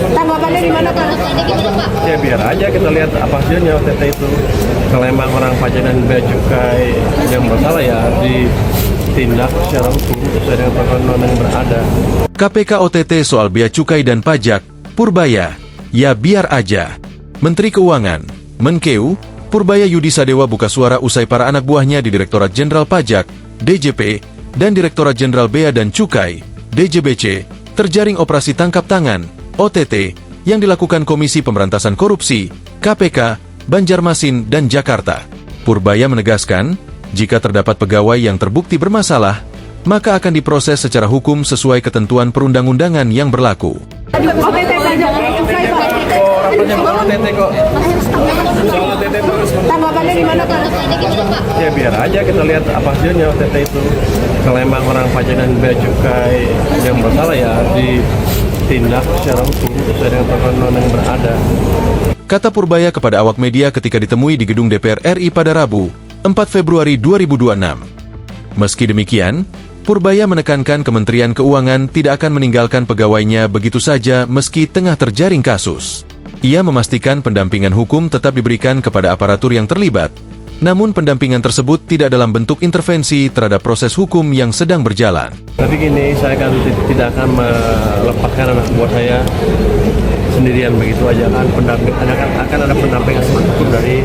Tanggapannya gimana Pak? Ya biar aja kita lihat apa hasilnya OTT itu. Kalau emang orang pajak dan bea cukai yang bersalah ya ditindak secara hukum sesuai dengan peraturan yang berada. KPK OTT soal bea cukai dan pajak, Purbaya, ya biar aja. Menteri Keuangan, Menkeu, Purbaya Yudi Sadewa buka suara usai para anak buahnya di Direktorat Jenderal Pajak, DJP, dan Direktorat Jenderal Bea dan Cukai, DJBC, terjaring operasi tangkap tangan, OTT, yang dilakukan Komisi Pemberantasan Korupsi, KPK, Banjarmasin, dan Jakarta. Purbaya menegaskan, jika terdapat pegawai yang terbukti bermasalah, maka akan diproses secara hukum sesuai ketentuan perundang-undangan yang berlaku. OTT pajak bea cukai Pak. OTT kok. Tanggapannya gimana Pak? Ya biar aja kita lihat apa hasilnya OTT itu. Kalau emang orang pajak dan bea cukai yang bersalah ya ditindak secara hukum sesuai dengan peraturan yang berada. Kata Purbaya kepada awak media ketika ditemui di gedung DPR RI pada Rabu, 4 Februari 2026. Meski demikian, Purbaya menekankan Kementerian Keuangan tidak akan meninggalkan pegawainya begitu saja meski tengah terjaring kasus. Ia memastikan pendampingan hukum tetap diberikan kepada aparatur yang terlibat, namun pendampingan tersebut tidak dalam bentuk intervensi terhadap proses hukum yang sedang berjalan. Tapi gini, saya tidak akan melepaskan anak buah saya sendirian begitu aja kan. Akan ada pendampingan hukum dari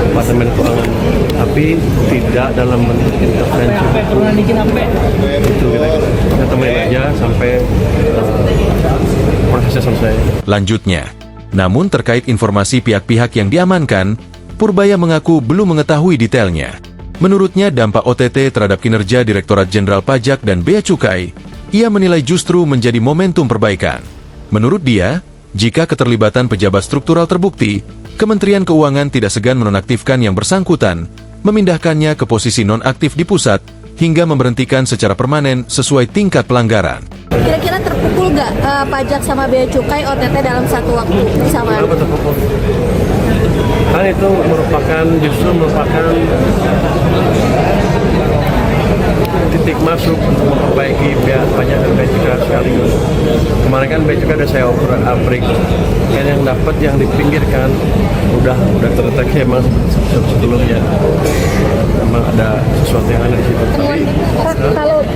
Departemen Keuangan, tapi tidak dalam bentuk intervensi hukum. Itu kita temuin aja sampai prosesnya selesai. Lanjutnya, namun terkait informasi pihak-pihak yang diamankan, Purbaya mengaku belum mengetahui detailnya. Menurutnya dampak OTT terhadap kinerja Direktorat Jenderal Pajak dan Bea Cukai, ia menilai justru menjadi momentum perbaikan. Menurut dia, jika keterlibatan pejabat struktural terbukti, Kementerian Keuangan tidak segan menonaktifkan yang bersangkutan, memindahkannya ke posisi nonaktif di pusat, hingga memberhentikan secara permanen sesuai tingkat pelanggaran. Kira-kira terpukul nggak pajak sama bea cukai OTT dalam satu waktu bersamaan? Kenapa terpukul? Kan itu justru merupakan titik masuk untuk memperbaiki bea pajak dan bea cukai sekaligus. Kemarin kan bea cukai ada saya abrik, kan yang dapat yang dipinggirkan udah terdeteksi emang sebelumnya memang ada sesuatu yang ada di situ.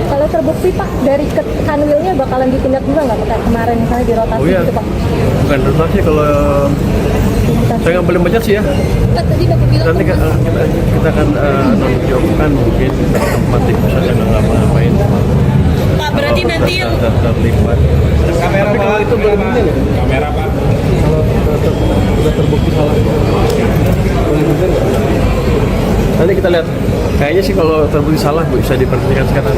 Kalau terbukti Pak dari Kanwilnya bakalan ditindak juga nggak Pak kemarin misalnya dirotasi iya. gitu Pak? Bukan rotasi, kalau saya nggak boleh baca sih ya. Tadi Bapak bilang Nanti kita akan nonjokkan mungkin tempat di pusat yang nggak ngapain. Pak berarti nanti yang terlibat. Tapi kalau itu belum ini loh. Kamera Pak. Kalau sudah terbukti salah. Nanti kita lihat. Kayaknya sih kalau terbukti salah bisa diperhentikan sekarang.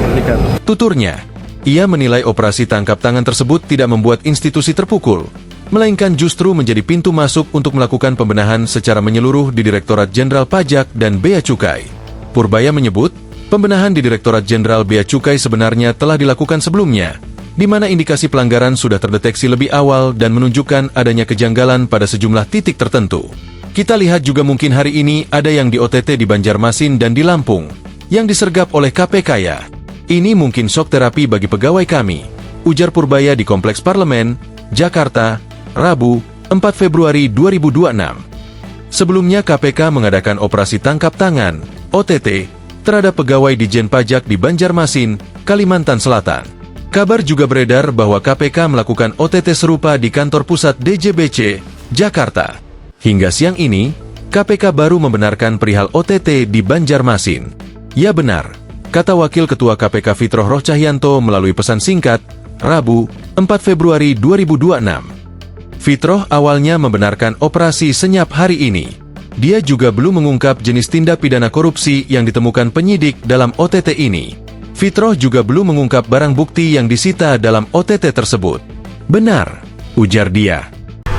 Tuturnya, ia menilai operasi tangkap tangan tersebut tidak membuat institusi terpukul, melainkan justru menjadi pintu masuk untuk melakukan pembenahan secara menyeluruh di Direktorat Jenderal Pajak dan Bea Cukai. Purbaya menyebut, pembenahan di Direktorat Jenderal Bea Cukai sebenarnya telah dilakukan sebelumnya, di mana indikasi pelanggaran sudah terdeteksi lebih awal dan menunjukkan adanya kejanggalan pada sejumlah titik tertentu. Kita lihat juga mungkin hari ini ada yang di OTT di Banjarmasin dan di Lampung, yang disergap oleh KPK ya. Ini mungkin shock terapi bagi pegawai kami, ujar Purbaya di Kompleks Parlemen, Jakarta, Rabu, 4 Februari 2026. Sebelumnya KPK mengadakan operasi tangkap tangan, OTT, terhadap pegawai Dijen Pajak di Banjarmasin, Kalimantan Selatan. Kabar juga beredar bahwa KPK melakukan OTT serupa di kantor pusat DJBC, Jakarta. Hingga siang ini, KPK baru membenarkan perihal OTT di Banjarmasin. Ya benar, kata Wakil Ketua KPK Fitroh Rohcahyanto melalui pesan singkat, Rabu, 4 Februari 2026. Fitroh awalnya membenarkan operasi senyap hari ini. Dia juga belum mengungkap jenis tindak pidana korupsi yang ditemukan penyidik dalam OTT ini. Fitroh juga belum mengungkap barang bukti yang disita dalam OTT tersebut. Benar, ujar dia.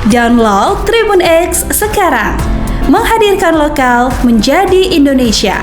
Download Tribun X sekarang, menghadirkan lokal menjadi Indonesia.